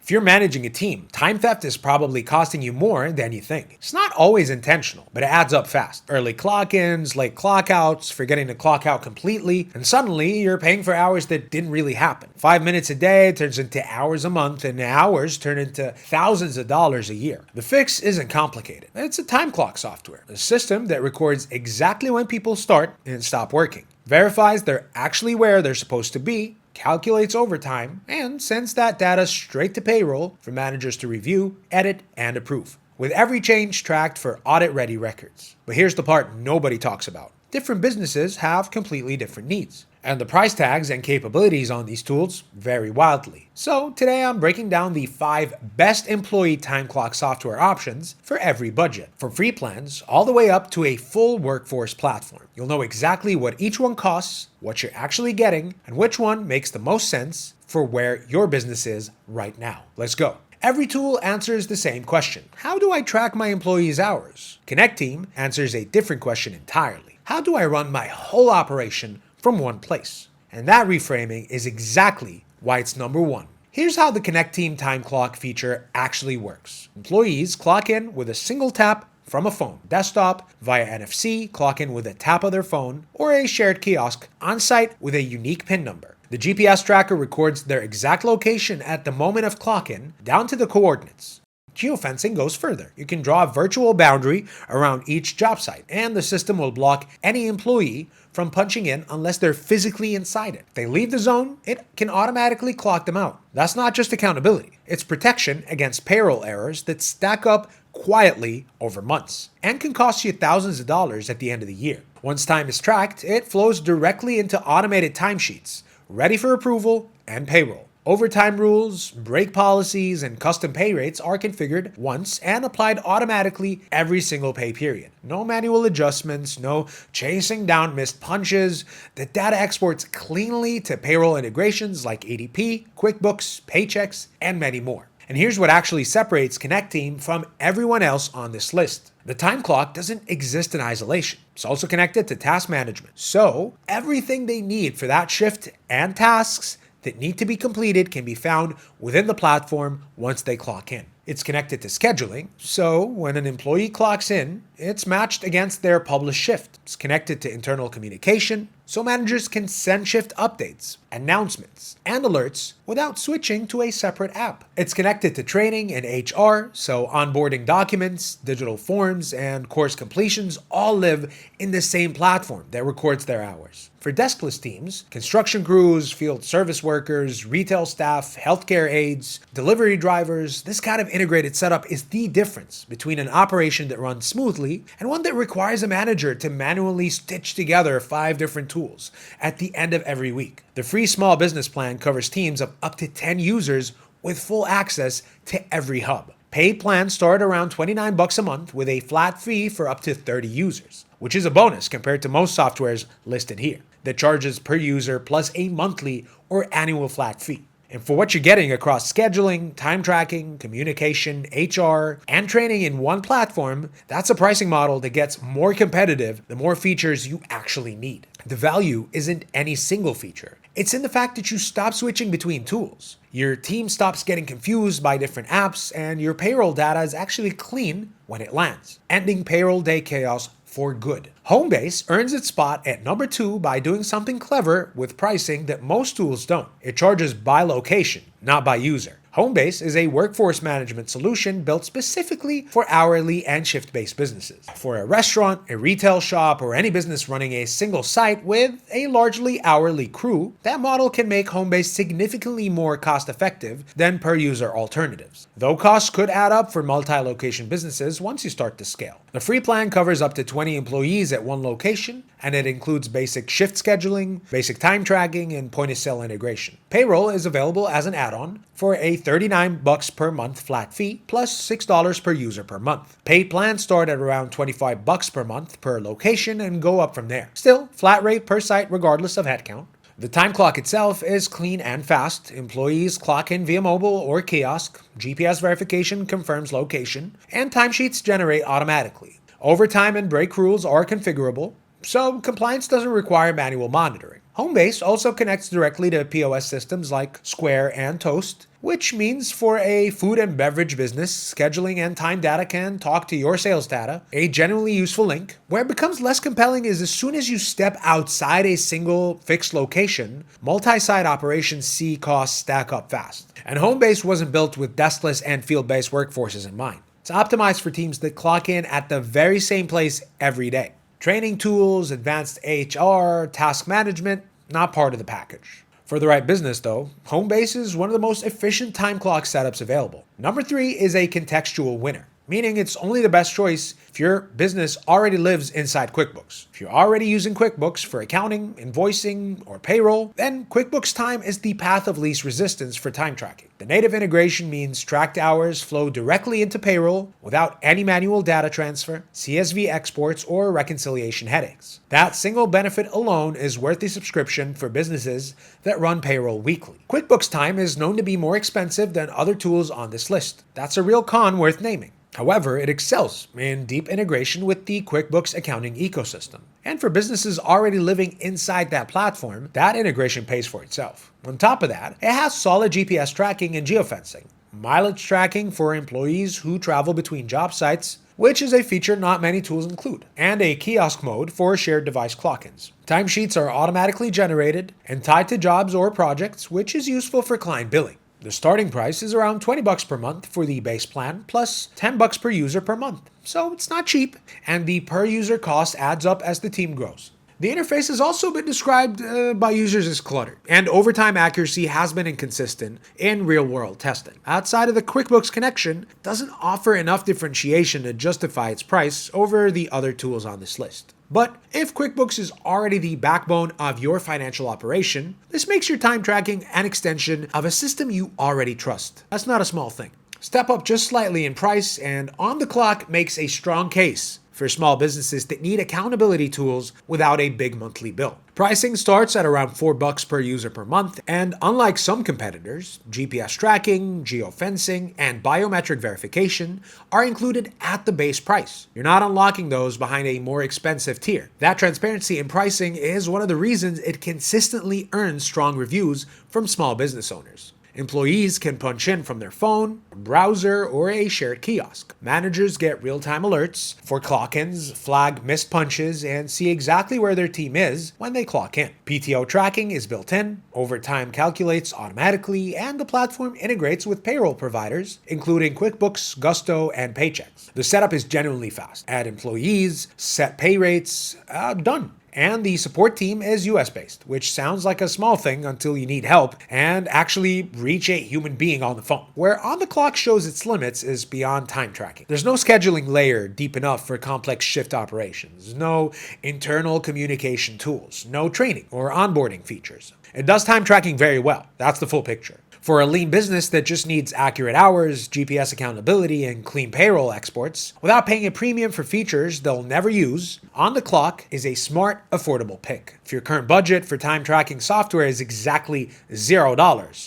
If you're managing a team, time theft is probably costing you more than you think. It's not always intentional, but it adds up fast. Early clock-ins, late clock-outs, forgetting to clock out completely, and suddenly you're paying for hours that didn't really happen. 5 minutes a day turns into hours a month, and hours turn into thousands of dollars a year. The fix isn't complicated. It's a time clock software, a system that records exactly when people start and stop working, verifies they're actually where they're supposed to be, calculates overtime, and sends that data straight to payroll for managers to review, edit, and approve, with every change tracked for audit-ready records. But here's the part nobody talks about. Different businesses have completely different needs, and the price tags and capabilities on these tools vary wildly. So today I'm breaking down the 5 best employee time clock software options for every budget, from free plans all the way up to a full workforce platform. You'll know exactly what each one costs, what you're actually getting, and which one makes the most sense for where your business is right now. Let's go. Every tool answers the same question. How do I track my employees' hours? Connecteam answers a different question entirely. How do I run my whole operation from one place? And that reframing is exactly why it's number 1. Here's how the Connecteam time clock feature actually works. Employees clock in with a single tap from a phone, desktop, via NFC, clock in with a tap of their phone, or a shared kiosk on site with a unique PIN number. The GPS tracker records their exact location at the moment of clock-in, down to the coordinates. Geofencing goes further. You can draw a virtual boundary around each job site, and the system will block any employee from punching in unless they're physically inside it. If they leave the zone, it can automatically clock them out. That's not just accountability. It's protection against payroll errors that stack up quietly over months and can cost you thousands of dollars at the end of the year. Once time is tracked, it flows directly into automated timesheets, ready for approval and payroll. Overtime rules, break policies, and custom pay rates are configured once and applied automatically every single pay period. No manual adjustments, no chasing down missed punches. The data exports cleanly to payroll integrations like ADP, QuickBooks, Paychecks, and many more. And here's what actually separates Connecteam from everyone else on this list. The time clock doesn't exist in isolation. It's also connected to task management. So everything they need for that shift and tasks that need to be completed can be found within the platform once they clock in. It's connected to scheduling, so when an employee clocks in, it's matched against their published shift. It's connected to internal communication, so managers can send shift updates, announcements, and alerts without switching to a separate app. It's connected to training and HR, so onboarding documents, digital forms, and course completions all live in the same platform that records their hours. For deskless teams, construction crews, field service workers, retail staff, healthcare aides, delivery drivers, this kind of integrated setup is the difference between an operation that runs smoothly and one that requires a manager to manually stitch together 5 different tools at the end of every week. The free small business plan covers teams of up to 10 users with full access to every hub. Paid plans start around $29 a month with a flat fee for up to 30 users, which is a bonus compared to most softwares listed here that charges per user plus a monthly or annual flat fee. And for what you're getting across scheduling, time tracking, communication, HR, and training in one platform, that's a pricing model that gets more competitive the more features you actually need. The value isn't any single feature. It's in the fact that you stop switching between tools. Your team stops getting confused by different apps, and your payroll data is actually clean when it lands, ending payroll day chaos for good. Homebase earns its spot at number 2 by doing something clever with pricing that most tools don't. It charges by location, not by user. Homebase is a workforce management solution built specifically for hourly and shift-based businesses. For a restaurant, a retail shop, or any business running a single site with a largely hourly crew, that model can make Homebase significantly more cost-effective than per-user alternatives, though costs could add up for multi-location businesses once you start to scale. The free plan covers up to 20 employees at one location, and it includes basic shift scheduling, basic time tracking, and point-of-sale integration. Payroll is available as an add-on for a $39 per month flat fee plus $6 per user per month. Paid plans start at around $25 per month per location and go up from there. Still, flat rate per site regardless of headcount. The time clock itself is clean and fast. Employees clock in via mobile or kiosk, GPS verification confirms location, and timesheets generate automatically. Overtime and break rules are configurable, so compliance doesn't require manual monitoring. Homebase also connects directly to POS systems like Square and Toast, which means for a food and beverage business, scheduling and time data can talk to your sales data, a genuinely useful link. Where it becomes less compelling is as soon as you step outside a single fixed location, multi-site operations see costs stack up fast. And Homebase wasn't built with deskless and field-based workforces in mind. It's optimized for teams that clock in at the very same place every day. Training tools, advanced HR, task management, not part of the package. For the right business though, Homebase is one of the most efficient time clock setups available. Number 3 is a contextual winner, meaning it's only the best choice if your business already lives inside QuickBooks. If you're already using QuickBooks for accounting, invoicing, or payroll, then QuickBooks Time is the path of least resistance for time tracking. The native integration means tracked hours flow directly into payroll without any manual data transfer, CSV exports, or reconciliation headaches. That single benefit alone is worth the subscription for businesses that run payroll weekly. QuickBooks Time is known to be more expensive than other tools on this list. That's a real con worth naming. However, it excels in deep integration with the QuickBooks accounting ecosystem. And for businesses already living inside that platform, that integration pays for itself. On top of that, it has solid GPS tracking and geofencing, mileage tracking for employees who travel between job sites, which is a feature not many tools include, and a kiosk mode for shared device clock-ins. Timesheets are automatically generated and tied to jobs or projects, which is useful for client billing. The starting price is around $20 per month for the base plan, plus $10 per user per month. So it's not cheap, and the per user cost adds up as the team grows. The interface has also been described by users as cluttered, and overtime accuracy has been inconsistent in real-world testing. Outside of the QuickBooks connection, it doesn't offer enough differentiation to justify its price over the other tools on this list. But if QuickBooks is already the backbone of your financial operation, this makes your time tracking an extension of a system you already trust. That's not a small thing. Step up just slightly in price, and OnTheClock makes a strong case for small businesses that need accountability tools without a big monthly bill. Pricing starts at around $4 per user per month, and unlike some competitors, GPS tracking, geofencing, and biometric verification are included at the base price. You're not unlocking those behind a more expensive tier. That transparency in pricing is one of the reasons it consistently earns strong reviews from small business owners. Employees can punch in from their phone, browser, or a shared kiosk. Managers get real-time alerts for clock-ins, flag missed punches, and see exactly where their team is when they clock in. PTO tracking is built in, overtime calculates automatically, and the platform integrates with payroll providers, including QuickBooks, Gusto, and Paychex. The setup is genuinely fast. Add employees, set pay rates, done. And the support team is US-based, which sounds like a small thing until you need help and actually reach a human being on the phone. Where OnTheClock shows its limits is beyond time tracking. There's no scheduling layer deep enough for complex shift operations, no internal communication tools, no training or onboarding features. It does time tracking very well. That's the full picture. For a lean business that just needs accurate hours, GPS accountability, and clean payroll exports, without paying a premium for features they'll never use, OnTheClock is a smart, affordable pick. If your current budget for time tracking software is exactly $0,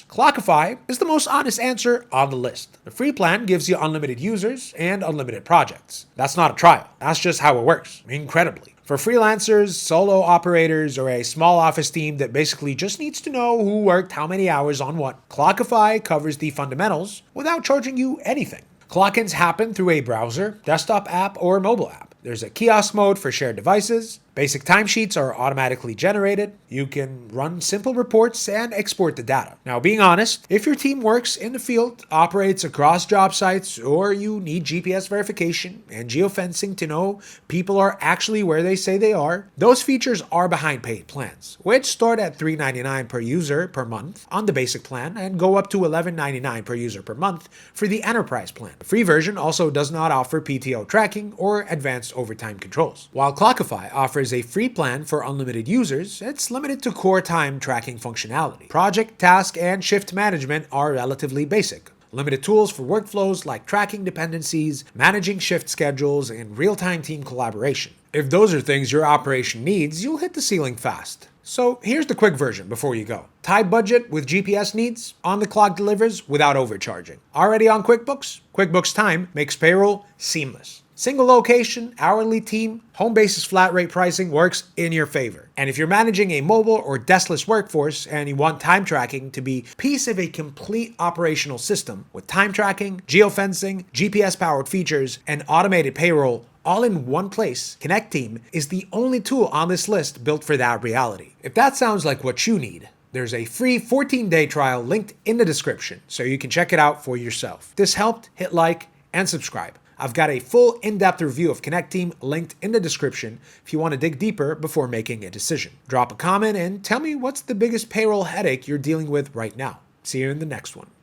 Clockify is the most honest answer on the list. The free plan gives you unlimited users and unlimited projects. That's not a trial. That's just how it works, incredibly. For freelancers, solo operators, or a small office team that basically just needs to know who worked how many hours on what, Clockify covers the fundamentals without charging you anything. Clock-ins happen through a browser, desktop app, or mobile app. There's a kiosk mode for shared devices. Basic timesheets are automatically generated. You can run simple reports and export the data. Now, being honest, if your team works in the field, operates across job sites, or you need GPS verification and geofencing to know people are actually where they say they are, those features are behind paid plans, which start at $3.99 per user per month on the basic plan and go up to $11.99 per user per month for the enterprise plan. The free version also does not offer PTO tracking or advanced overtime controls. While Clockify offers a free plan for unlimited users, it's limited to core time tracking functionality. Project, task, and shift management are relatively basic. Limited tools for workflows like tracking dependencies, managing shift schedules, and real-time team collaboration. If those are things your operation needs, you'll hit the ceiling fast. So here's the quick version before you go. Tight budget with GPS needs, OnTheClock delivers without overcharging. Already on QuickBooks? QuickBooks Time makes payroll seamless. Single location, hourly team, Homebase's flat rate pricing works in your favor. And if you're managing a mobile or deskless workforce and you want time tracking to be piece of a complete operational system with time tracking, geofencing, GPS-powered features, and automated payroll all in one place, Connecteam is the only tool on this list built for that reality. If that sounds like what you need, there's a free 14-day trial linked in the description so you can check it out for yourself. If this helped, hit like and subscribe. I've got a full in-depth review of Connecteam linked in the description if you want to dig deeper before making a decision. Drop a comment and tell me what's the biggest payroll headache you're dealing with right now. See you in the next one.